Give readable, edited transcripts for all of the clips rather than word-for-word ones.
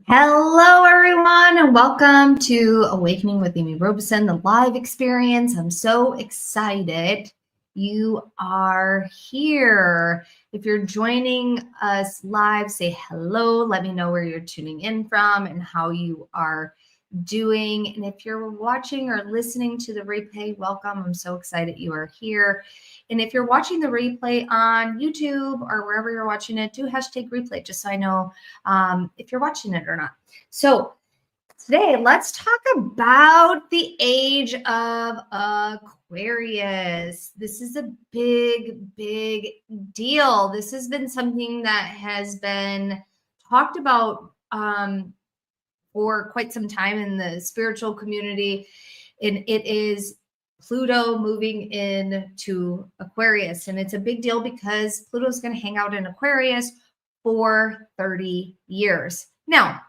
Hello, everyone, and welcome to Awakening with Amy Robeson, the live experience. I'm so excited you are here. If you're joining us live, say hello. Let me know where you're tuning in from and how you are doing. And if you're watching or listening to the replay, welcome. I'm so excited you are here. And if you're watching the replay on YouTube or wherever you're watching it, do hashtag replay just so I know if you're watching it or not. So today, let's talk about the age of Aquarius. This is a big, big deal. This has been something that has been talked about for quite some time in the spiritual community, and it is Pluto moving into Aquarius. And it's a big deal because Pluto is going to hang out in Aquarius for 30 years. Now,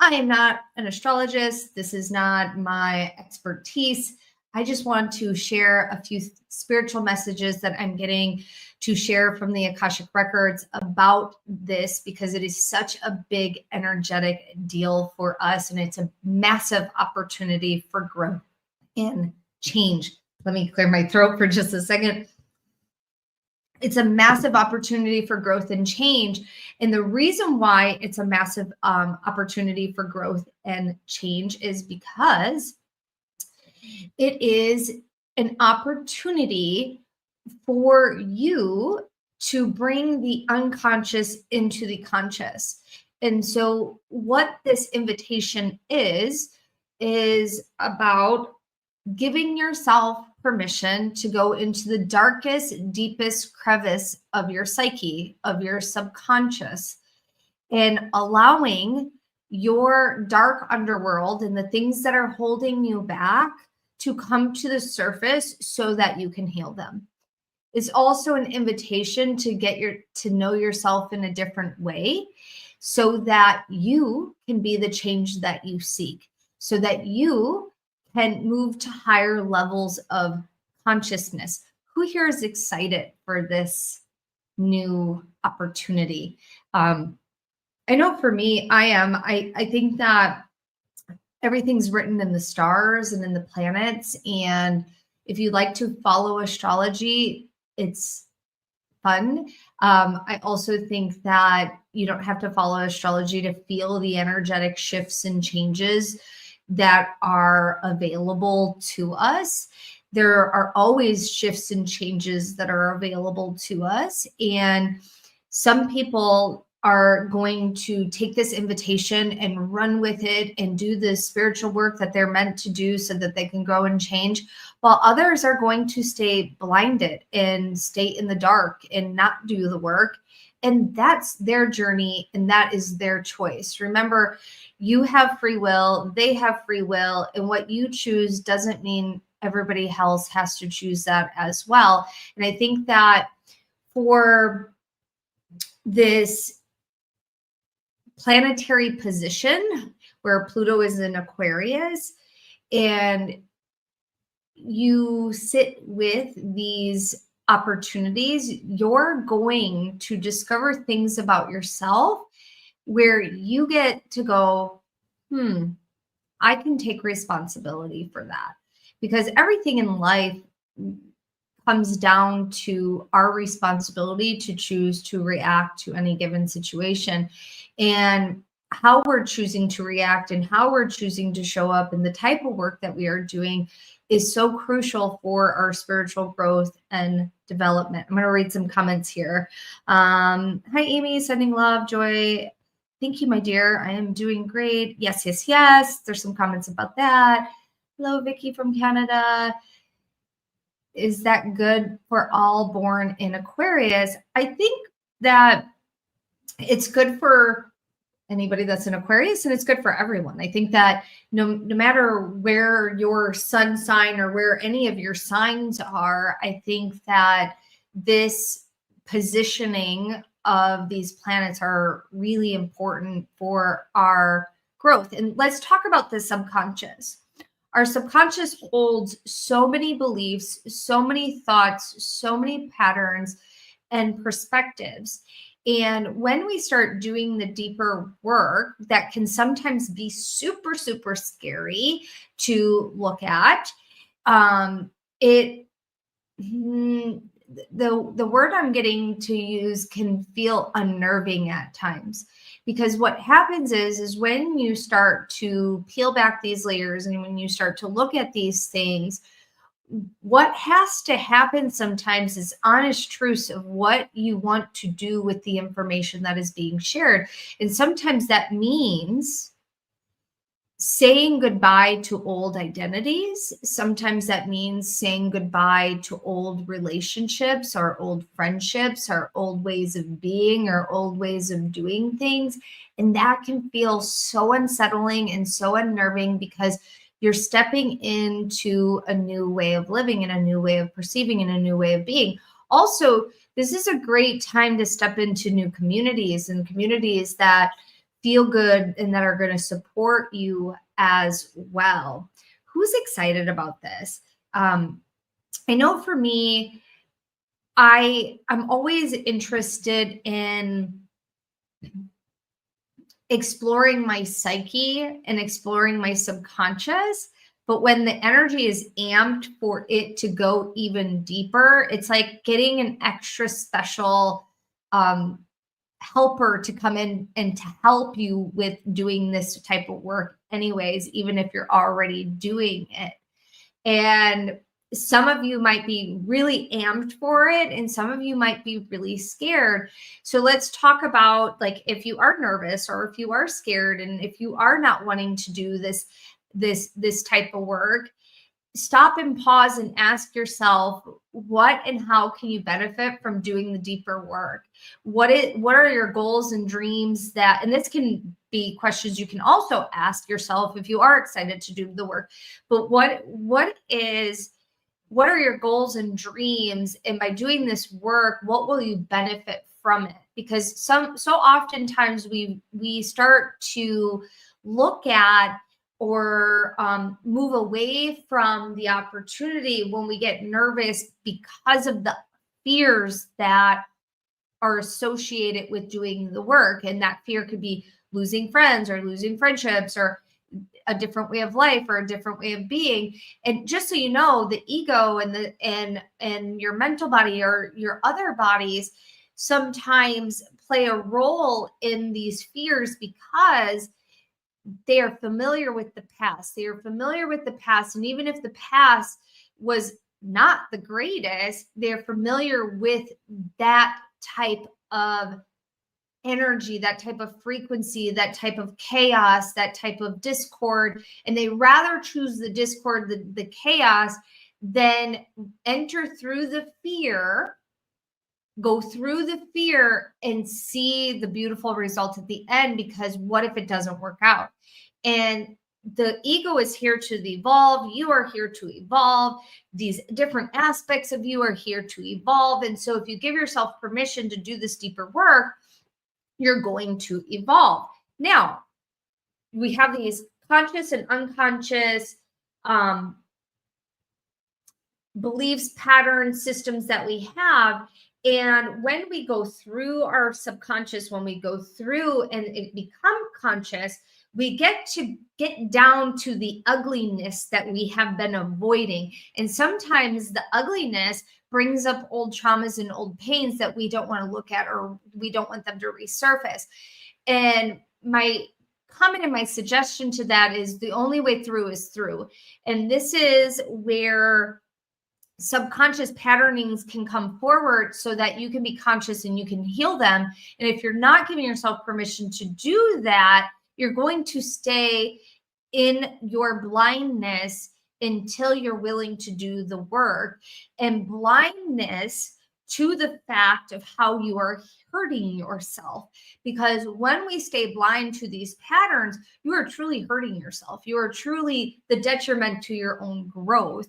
I am not an astrologist. This is not my expertise. I just want to share a few spiritual messages that I'm getting to share from the Akashic Records about this, because it is such a big energetic deal for us. And it's a massive opportunity for growth and change. Let me clear my throat for just a second. It's a massive opportunity for growth and change. And the reason why it's a massive opportunity for growth and change is because it is an opportunity for you to bring the unconscious into the conscious. And so what this invitation is about giving yourself permission to go into the darkest, deepest crevice of your psyche, of your subconscious, and allowing your dark underworld and the things that are holding you back to come to the surface so that you can heal them. It's also an invitation to to know yourself in a different way so that you can be the change that you seek, so that you can move to higher levels of consciousness. Who here is excited for this new opportunity? I know for me, I am. I think that everything's written in the stars and in the planets. And if you like to follow astrology, it's fun. I also think that you don't have to follow astrology to feel the energetic shifts and changes that are available to us. There are always shifts and changes that are available to us. And some people are going to take this invitation and run with it and do the spiritual work that they're meant to do so that they can grow and change, while others are going to stay blinded and stay in the dark and not do the work. And that's their journey, and that is their choice. Remember, you have free will, they have free will, and what you choose doesn't mean everybody else has to choose that as well. And I think that for this planetary position where Pluto is in Aquarius, and you sit with these opportunities, you're going to discover things about yourself where you get to go, I can take responsibility for that. Because everything in life comes down to our responsibility to choose to react to any given situation. And how we're choosing to react and how we're choosing to show up and the type of work that we are doing is so crucial for our spiritual growth and development. I'm going to read some comments here. Hi, Amy, sending love, joy. Thank you, my dear. I am doing great. Yes, yes, yes. There's some comments about that. Hello, Vicky from Canada. Is that good for all born in Aquarius? I think that it's good for anybody that's in Aquarius, and it's good for everyone. I think that no matter where your sun sign or where any of your signs are, I think that this positioning of these planets are really important for our growth. And let's talk about the subconscious. Our subconscious holds so many beliefs, so many thoughts, so many patterns and perspectives. And when we start doing the deeper work, that can sometimes be super, super scary to look at. It the word I'm getting to use can feel unnerving at times, because what happens is when you start to peel back these layers and when you start to look at these things, what has to happen sometimes is honest truths of what you want to do with the information that is being shared. And sometimes that means saying goodbye to old identities. Sometimes that means saying goodbye to old relationships or old friendships or old ways of being or old ways of doing things. And that can feel so unsettling and so unnerving, because you're stepping into a new way of living and a new way of perceiving and a new way of being. Also, this is a great time to step into new communities, and communities that feel good and that are going to support you as well. Who's excited about this? I know for me, I'm always interested in exploring my psyche and exploring my subconscious. But when the energy is amped for it to go even deeper, it's like getting an extra special helper to come in and to help you with doing this type of work anyways, even if you're already doing it. And some of you might be really amped for it and some of you might be really scared. So let's talk about, like, if you are nervous or if you are scared and if you are not wanting to do this type of work, stop and pause and ask yourself, what and how can you benefit from doing the deeper work? What are your goals and dreams that, and this can be questions you can also ask yourself if you are excited to do the work, but what are your goals and dreams? And by doing this work, what will you benefit from it? Because so oftentimes we start to look at or move away from the opportunity when we get nervous because of the fears that are associated with doing the work. And that fear could be losing friends or losing friendships or a different way of life or a different way of being. And just so you know, the ego and your mental body or your other bodies sometimes play a role in these fears because they are familiar with the past. They are familiar with the past. And even if the past was not the greatest, they're familiar with that type of energy, that type of frequency, that type of chaos, that type of discord. And they rather choose the discord, the chaos, than enter through the fear, go through the fear and see the beautiful result at the end, because what if it doesn't work out? And the ego is here to evolve. You are here to evolve. These different aspects of you are here to evolve. And so if you give yourself permission to do this deeper work, you're going to evolve. Now, we have these conscious and unconscious beliefs, patterns, systems that we have. And when we go through our subconscious, when we go through and it become conscious, we get to get down to the ugliness that we have been avoiding. And sometimes the ugliness brings up old traumas and old pains that we don't want to look at, or we don't want them to resurface. And my comment and my suggestion to that is the only way through is through. And this is where subconscious patternings can come forward so that you can be conscious and you can heal them. And if you're not giving yourself permission to do that, you're going to stay in your blindness until you're willing to do the work. And blindness to the fact of how you are hurting yourself. Because when we stay blind to these patterns, you are truly hurting yourself. You are truly the detriment to your own growth.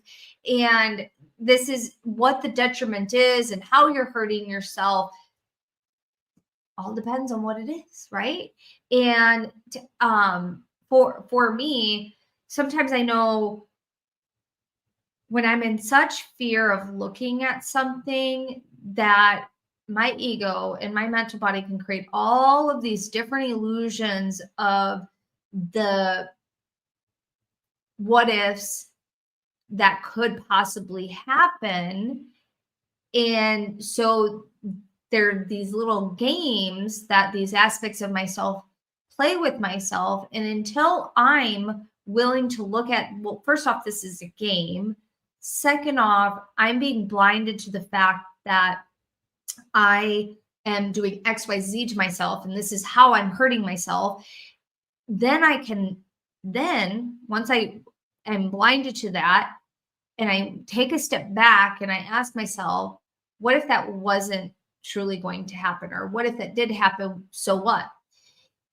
And this is what the detriment is and how you're hurting yourself. All depends on what it is, right? And for me, sometimes I know when I'm in such fear of looking at something that my ego and my mental body can create all of these different illusions of the what ifs that could possibly happen. And so there are these little games that these aspects of myself play with myself. And until I'm willing to look at, well, first off, this is a game. Second off, I'm being blinded to the fact that I am doing XYZ to myself, and this is how I'm hurting myself. Then once I am blinded to that, and I take a step back and I ask myself, what if that wasn't truly going to happen? Or what if that did happen? So what?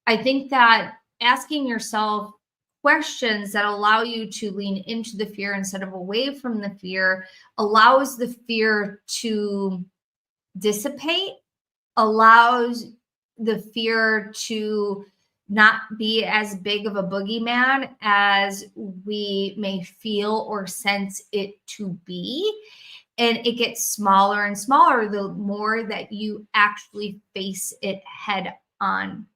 I think that asking yourself questions that allow you to lean into the fear instead of away from the fear allows the fear to dissipate, allows the fear to not be as big of a boogeyman as we may feel or sense it to be. And it gets smaller and smaller the more that you actually face it head on.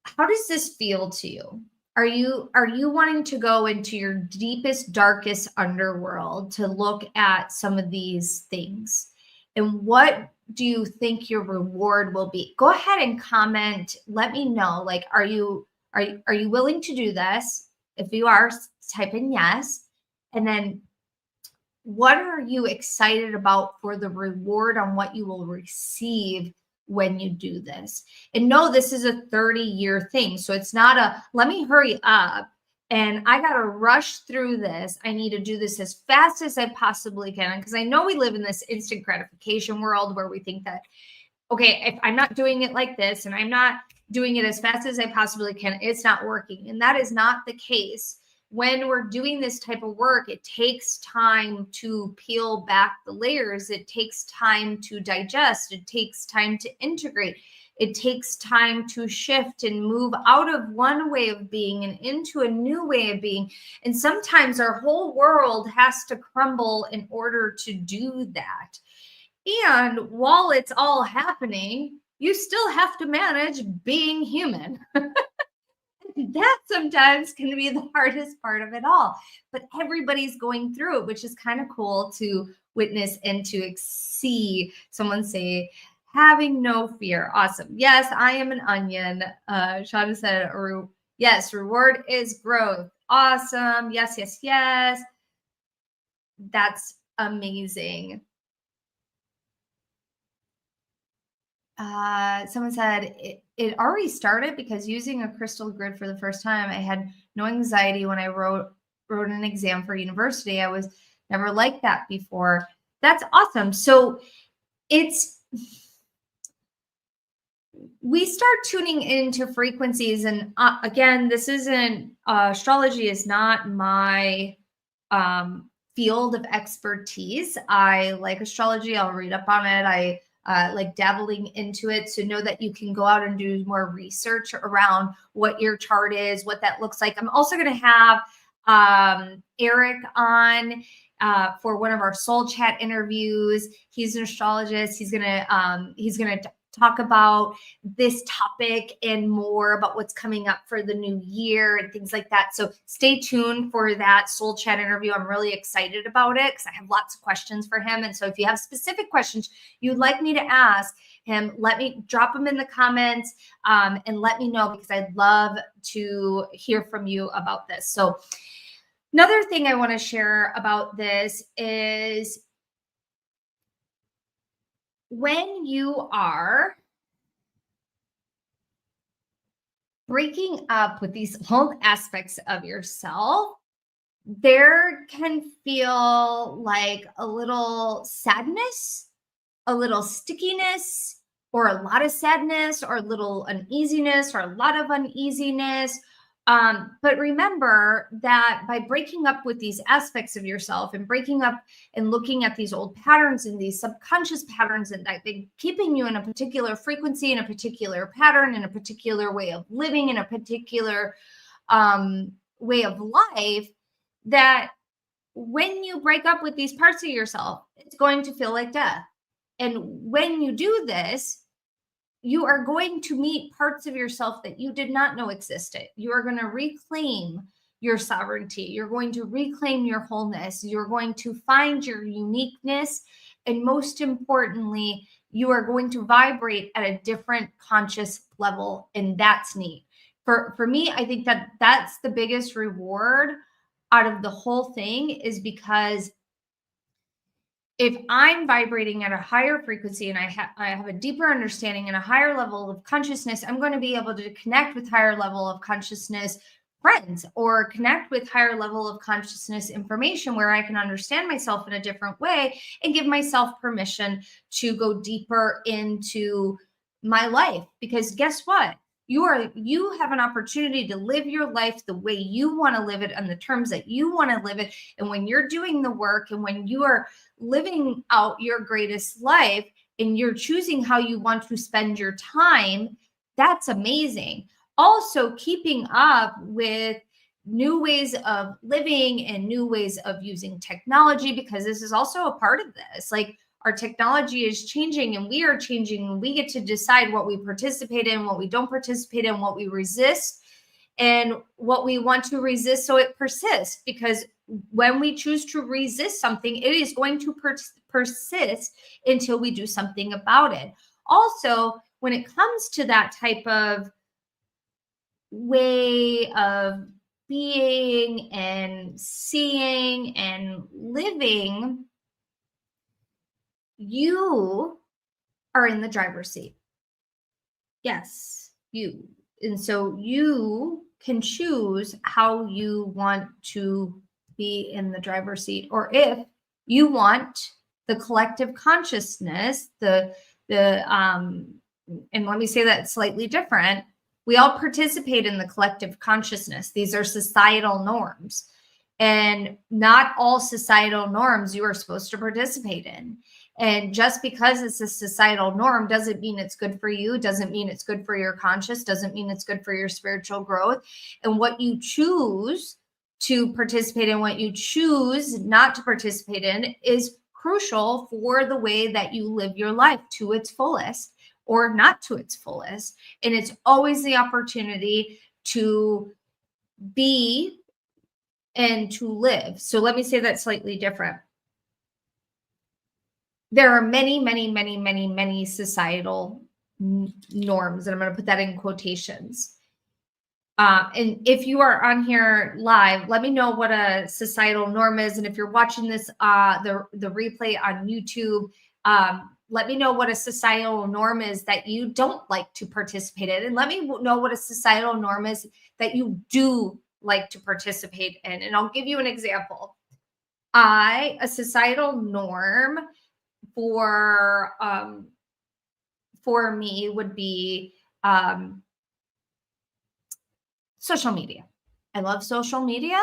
How does this feel to you? Are you wanting to go into your deepest, darkest underworld to look at some of these things? And what do you think your reward will be? Go ahead and comment. Let me know. Like, are you willing to do this? If you are, type in yes. And then what are you excited about for the reward on what you will receive when you do this? And know this is a 30-year thing. So it's not a, let me hurry up and I got to rush through this. I need to do this as fast as I possibly can. Because I know we live in this instant gratification world where we think that, okay, if I'm not doing it like this and I'm not doing it as fast as I possibly can, it's not working. And that is not the case. When we're doing this type of work, it takes time to peel back the layers. It takes time to digest. It takes time to integrate. It takes time to shift and move out of one way of being and into a new way of being. And sometimes our whole world has to crumble in order to do that. And while it's all happening, you still have to manage being human. That sometimes can be the hardest part of it all, but everybody's going through it, which is kind of cool to witness and to see someone say, having no fear. Awesome. Yes, I am an onion. Shauna said, yes, reward is growth. Awesome. Yes, yes, yes. That's amazing. Someone said it already started because using a crystal grid for the first time, I had no anxiety when I wrote an exam for university. I was never like that before. That's awesome. So we start tuning into frequencies, and again, this isn't astrology is not my field of expertise. I like astrology. I'll read up on it. I like dabbling into it. So know that you can go out and do more research around what your chart is, what that looks like. I'm also going to have Eric on for one of our soul chat interviews. He's an astrologist. He's going to talk about this topic and more about what's coming up for the new year and things like that. So stay tuned for that soul chat interview. I'm really excited about it because I have lots of questions for him. And so if you have specific questions you'd like me to ask him, let me drop them in the comments and let me know, because I'd love to hear from you about this. So another thing I want to share about this is when you are breaking up with these old aspects of yourself, there can feel like a little sadness, a little stickiness, or a lot of sadness, or a little uneasiness, or a lot of uneasiness. But remember that by breaking up with these aspects of yourself and breaking up and looking at these old patterns and these subconscious patterns and that they're keeping you in a particular frequency, in a particular pattern, in a particular way of living, in a particular way of life, that when you break up with these parts of yourself, it's going to feel like death. And when you do this, you are going to meet parts of yourself that you did not know existed. You are going to reclaim your sovereignty. You're going to reclaim your wholeness. You're going to find your uniqueness. And most importantly, you are going to vibrate at a different conscious level. And that's neat. For me, I think that that's the biggest reward out of the whole thing, is because if I'm vibrating at a higher frequency and I have a deeper understanding and a higher level of consciousness, I'm going to be able to connect with higher level of consciousness friends, or connect with higher level of consciousness information where I can understand myself in a different way and give myself permission to go deeper into my life. Because guess what? You have an opportunity to live your life the way you want to live it, on the terms that you want to live it. And when you're doing the work, and when you are living out your greatest life, and you're choosing how you want to spend your time, that's amazing. Also, keeping up with new ways of living and new ways of using technology, because this is also a part of this. Like, our technology is changing and we are changing, and we get to decide what we participate in, what we don't participate in, what we resist, and what we want to resist so it persists. Because when we choose to resist something, it is going to persist until we do something about it. Also, when it comes to that type of way of being and seeing and living, you are in the driver's seat. Yes, you. And so you can choose how you want to be in the driver's seat, or if you want the collective consciousness, and let me say that slightly different. We all participate in the collective consciousness. These are societal norms, and not all societal norms you are supposed to participate in. And just because it's a societal norm doesn't mean it's good for you, doesn't mean it's good for your conscious, doesn't mean it's good for your spiritual growth. And what you choose to participate in, what you choose not to participate in, is crucial for the way that you live your life to its fullest, or not to its fullest. And it's always the opportunity to be and to live. So let me say that slightly different. There are many, many, many, many, many societal norms, and I'm going to put that in quotations. And if you are on here live, let me know what a societal norm is. And if you're watching this, the replay on YouTube, let me know what a societal norm is that you don't like to participate in. And let me know what a societal norm is that you do like to participate in. And I'll give you an example. A societal norm for me would be social media. I love social media.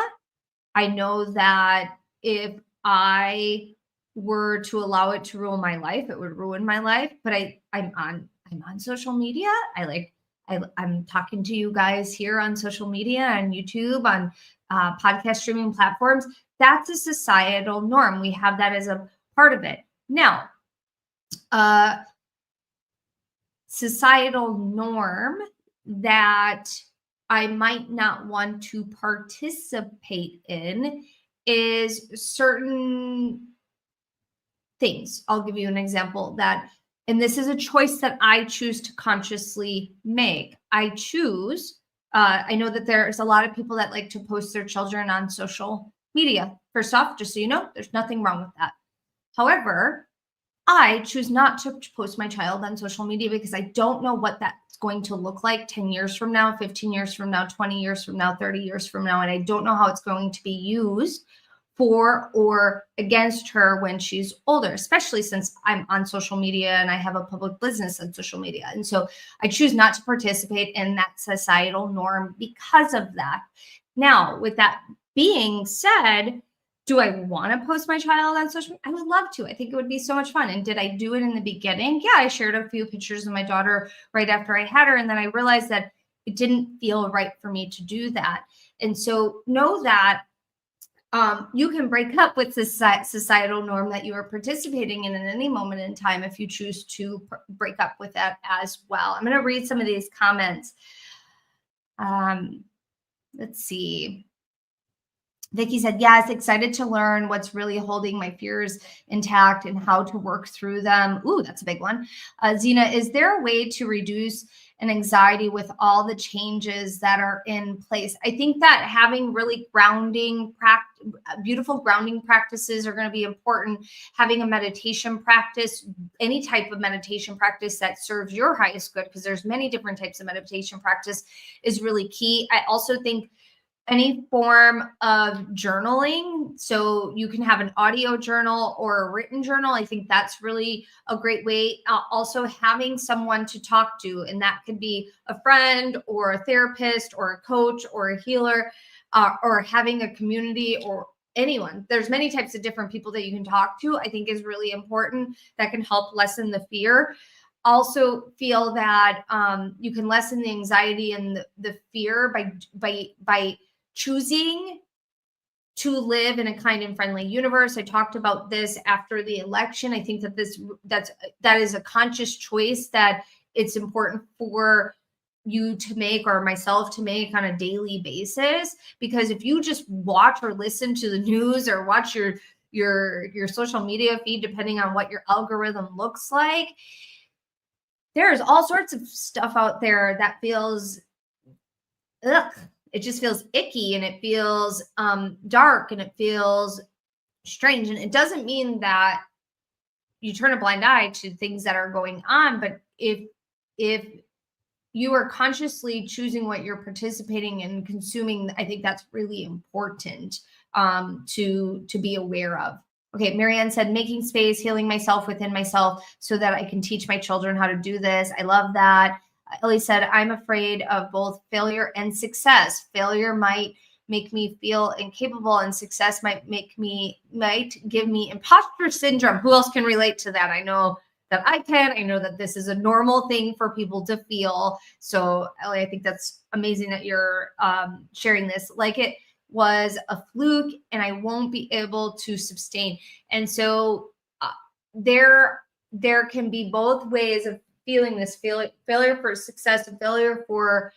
I know that if I were to allow it to rule my life, it would ruin my life. But I'm on social media. I'm talking to you guys here on social media, on YouTube, on podcast streaming platforms. That's a societal norm. We have that as a part of it. Now, societal norm that I might not want to participate in is certain things. I'll give you an example and this is a choice that I choose to consciously make. I choose, I know that there's a lot of people that like to post their children on social media. First off, just so you know, there's nothing wrong with that. However, I choose not to post my child on social media because I don't know what that's going to look like 10 years from now, 15 years from now, 20 years from now, 30 years from now. And I don't know how it's going to be used for or against her when she's older, especially since I'm on social media and I have a public business on social media. And so I choose not to participate in that societal norm because of that. Now, with that being said, do I want to post my child on social media? I would love to. I think it would be so much fun. And did I do it in the beginning? Yeah, I shared a few pictures of my daughter right after I had her. And then I realized that it didn't feel right for me to do that. And so know that you can break up with the societal norm that you are participating in at any moment in time if you choose to break up with that as well. I'm going to read some of these comments. Let's see. Vicky said, yes, excited to learn what's really holding my fears intact and how to work through them. Ooh, that's a big one. Zena, is there a way to reduce an anxiety with all the changes that are in place? I think that having really beautiful grounding practices are going to be important. Having a meditation practice, any type of meditation practice that serves your highest good, because there's many different types of meditation practice, is really key. I also think any form of journaling. So you can have an audio journal or a written journal. I think that's really a great way. Also having someone to talk to, and that could be a friend or a therapist or a coach or a healer, or having a community or anyone. There's many types of different people that you can talk to, I think is really important. That can help lessen the fear. Also feel that you can lessen the anxiety and the fear by choosing to live in a kind and friendly universe. I talked about this after the election. I think that that is a conscious choice that it's important for you to make, or myself to make, on a daily basis. Because if you just watch or listen to the news or watch your social media feed, depending on what your algorithm looks like, there's all sorts of stuff out there that feels it just feels icky, and it feels dark, and it feels strange. And it doesn't mean that you turn a blind eye to things that are going on, but if you are consciously choosing what you're participating in, consuming, I think that's really important to be aware of. Okay, Marianne said, making space, healing myself within myself so that I can teach my children how to do this. I love that. Ellie said, I'm afraid of both failure and success. Failure might make me feel incapable, and success might give me imposter syndrome. Who else can relate to that? I know that I can. I know that this is a normal thing for people to feel. So, Ellie, I think that's amazing that you're sharing this. Like it was a fluke and I won't be able to sustain. And so there can be both ways of feeling this failure for success and failure for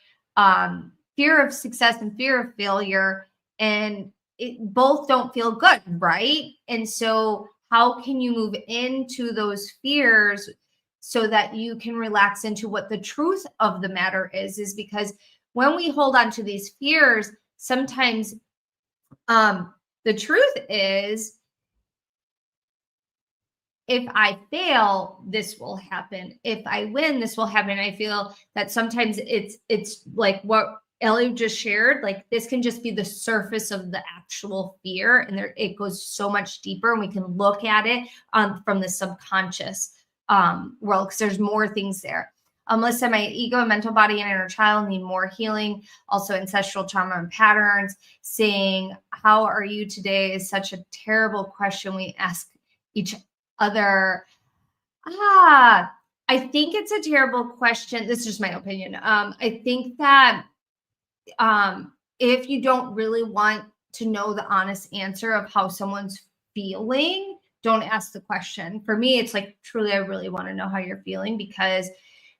fear of success and fear of failure. And both don't feel good, right? And so how can you move into those fears so that you can relax into what the truth of the matter is because when we hold on to these fears, sometimes the truth is, if I fail, this will happen. If I win, this will happen. I feel that sometimes it's like what Ellie just shared, like this can just be the surface of the actual fear, and it goes so much deeper, and we can look at it from the subconscious world, because there's more things there. Melissa, my ego and mental body and inner child need more healing. Also ancestral trauma and patterns. Saying, how are you today is such a terrible question we ask each other. I think it's a terrible question. This is just my opinion. I think that if you don't really want to know the honest answer of how someone's feeling, don't ask the question. For me, it's like, truly, I really want to know how you're feeling, because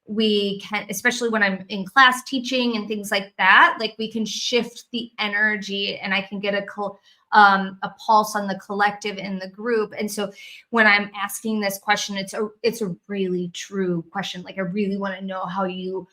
we can, especially when I'm in class teaching and things like that, like we can shift the energy, and I can get a pulse on the collective in the group. And so when I'm asking this question, it's a really true question. Like I really want to know how you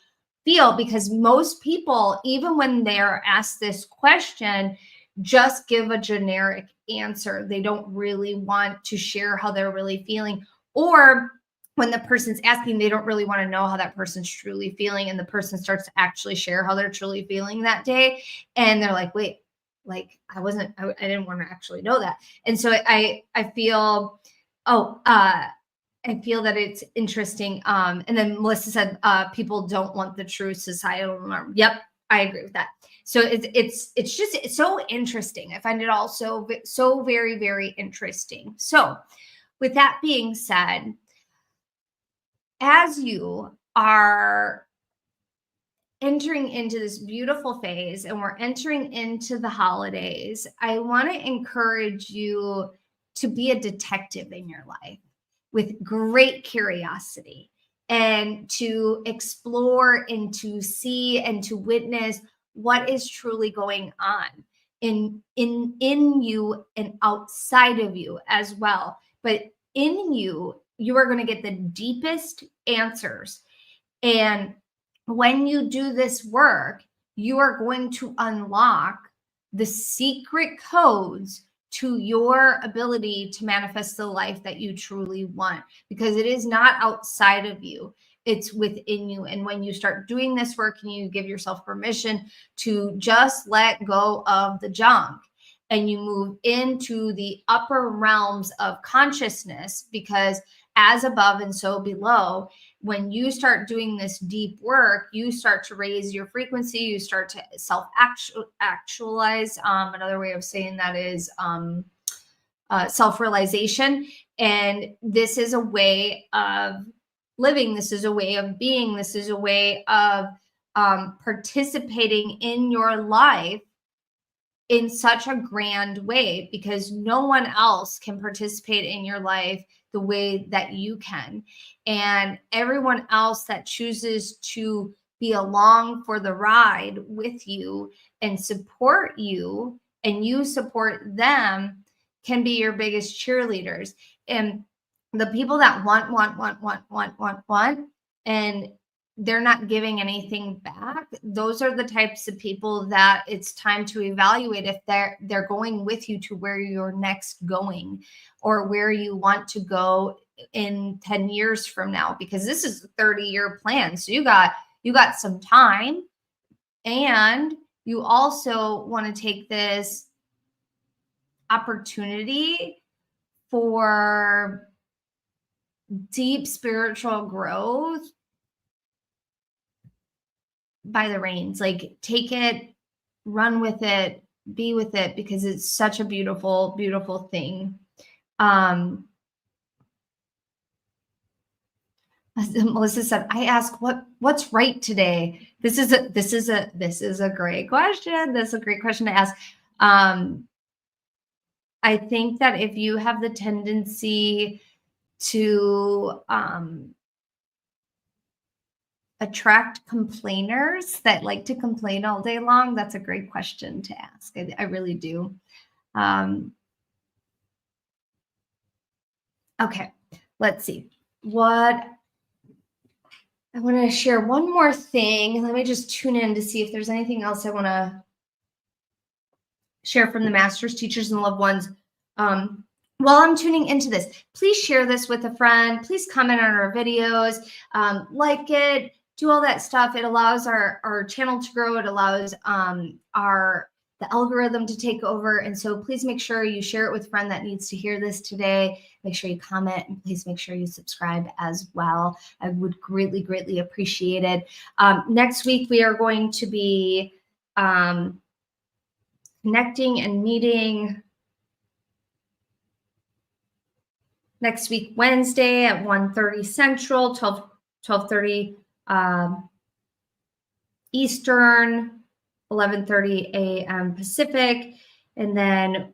feel, because most people, even when they're asked this question, just give a generic answer. They don't really want to share how they're really feeling, or when the person's asking, they don't really want to know how that person's truly feeling, and the person starts to actually share how they're truly feeling that day, and they're like, wait, like I didn't want to actually know that. And so I feel I feel that it's interesting. And then Melissa said, people don't want the true societal norm. Yep, I agree with that. So it's so interesting. I find it all so very, very interesting. So with that being said, as you are entering into this beautiful phase and we're entering into the holidays, I want to encourage you to be a detective in your life with great curiosity and to explore and to see and to witness what is truly going on in you and outside of you as well. But in you, you are going to get the deepest answers. And when you do this work, you are going to unlock the secret codes to your ability to manifest the life that you truly want, because it is not outside of you, it's within you. And when you start doing this work and you give yourself permission to just let go of the junk and you move into the upper realms of consciousness, because as above and so below, when you start doing this deep work, you start to raise your frequency, you start to self-actualize. Another way of saying that is self-realization. And this is a way of living. This is a way of being. This is a way of participating in your life in such a grand way, because no one else can participate in your life the way that you can. And everyone else that chooses to be along for the ride with you and support you, and you support them, can be your biggest cheerleaders. And the people that want, and they're not giving anything back, those are the types of people that it's time to evaluate if they're going with you to where you're next going, or where you want to go in 10 years from now, because this is a 30-year plan. So you got some time, and you also want to take this opportunity for deep spiritual growth by the reins. Like, take it, run with it, be with it, because it's such a beautiful, beautiful thing. Melissa said, I ask what's right today. This is a great question. This is a great question to ask. I think that if you have the tendency to attract complainers that like to complain all day long, that's a great question to ask. I really do. Okay, let's see. What I want to share one more thing. Let me just tune in to see if there's anything else I want to share from the masters, teachers, and loved ones. While I'm tuning into this, please share this with a friend. Please comment on our videos, like it, do all that stuff. It allows our channel to grow. It allows the algorithm to take over. And so please make sure you share it with a friend that needs to hear this today. Make sure you comment, and please make sure you subscribe as well. I would greatly, greatly appreciate it. Next week, we are going to be connecting and meeting next week, Wednesday at 1:30 Central, 12:30 Eastern, 11:30 a.m. Pacific. And then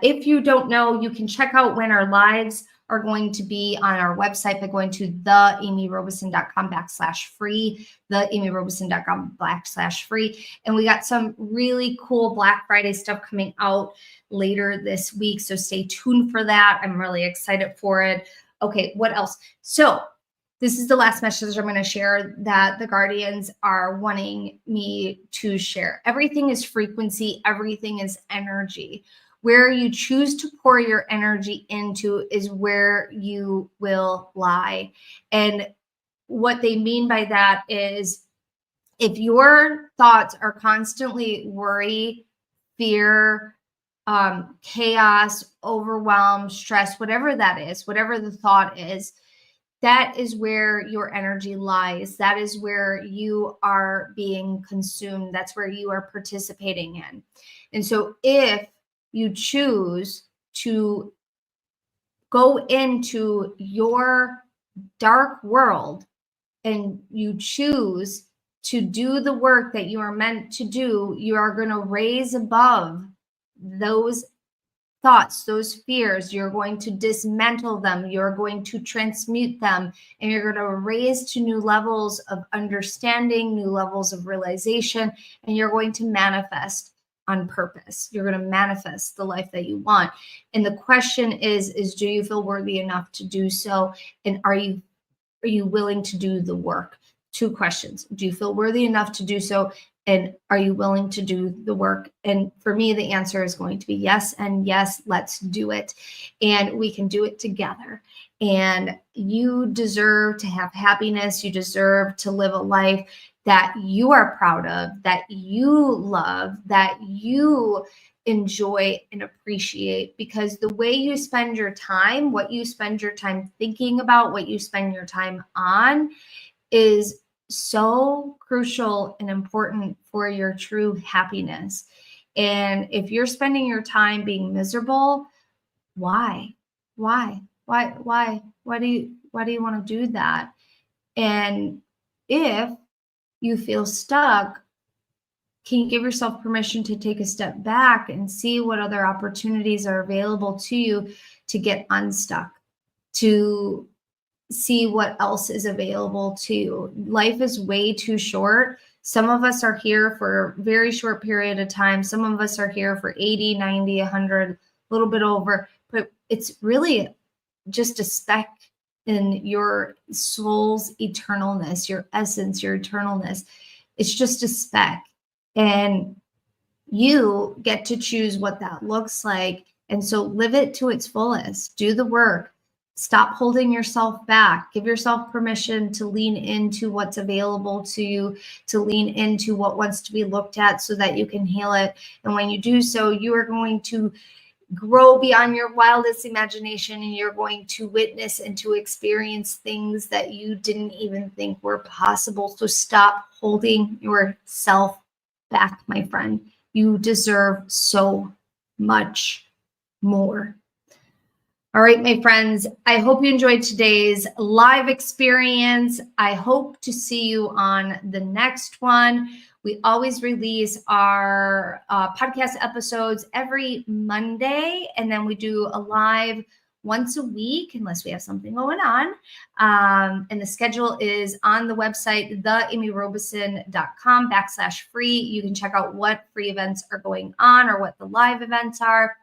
if you don't know, you can check out when our lives are going to be on our website by going to theamyrobeson.com/free, theamyrobeson.com/free. And we got some really cool Black Friday stuff coming out later this week, so stay tuned for that. I'm really excited for it. Okay, what else? So this is the last message I'm going to share that the guardians are wanting me to share. Everything is frequency. Everything is energy. Where you choose to pour your energy into is where you will lie. And what they mean by that is, if your thoughts are constantly worry, fear, chaos, overwhelm, stress, whatever that is, whatever the thought is, that is where your energy lies. That is where you are being consumed. That's where you are participating in. And so if you choose to go into your dark world and you choose to do the work that you are meant to do, you are going to raise above those thoughts, those fears. You're going to dismantle them. You're going to transmute them, and you're going to raise to new levels of understanding, new levels of realization, and you're going to manifest on purpose. You're going to manifest the life that you want. And the question is do you feel worthy enough to do so? And are you willing to do the work? 2 questions. Do you feel worthy enough to do so? And are you willing to do the work? And for me, the answer is going to be yes. And yes, let's do it. And we can do it together. And you deserve to have happiness. You deserve to live a life that you are proud of, that you love, that you enjoy and appreciate, because the way you spend your time, what you spend your time thinking about, what you spend your time on is so crucial and important for your true happiness. And if you're spending your time being miserable, why do you want to do that? And if you feel stuck, can you give yourself permission to take a step back and see what other opportunities are available to you to get unstuck, to see what else is available to you? Life is way too short. Some of us are here for a very short period of time. Some of us are here for 80, 90, 100, a little bit over, but it's really just a speck in your soul's eternalness, your essence, your eternalness. It's just a speck. And you get to choose what that looks like. And so live it to its fullest. Do the work. Stop holding yourself back. Give yourself permission to lean into what's available to you, to lean into what wants to be looked at so that you can heal it. And when you do so, you are going to grow beyond your wildest imagination, and you're going to witness and to experience things that you didn't even think were possible. So stop holding yourself back, my friend. You deserve so much more. All right, my friends, I hope you enjoyed today's live experience. I hope to see you on the next one. We always release our podcast episodes every Monday, and then we do a live once a week, unless we have something going on. And the schedule is on the website, theamyrobeson.com/free. You can check out what free events are going on or what the live events are.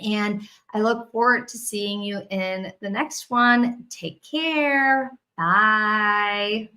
And I look forward to seeing you in the next one. Take care. Bye.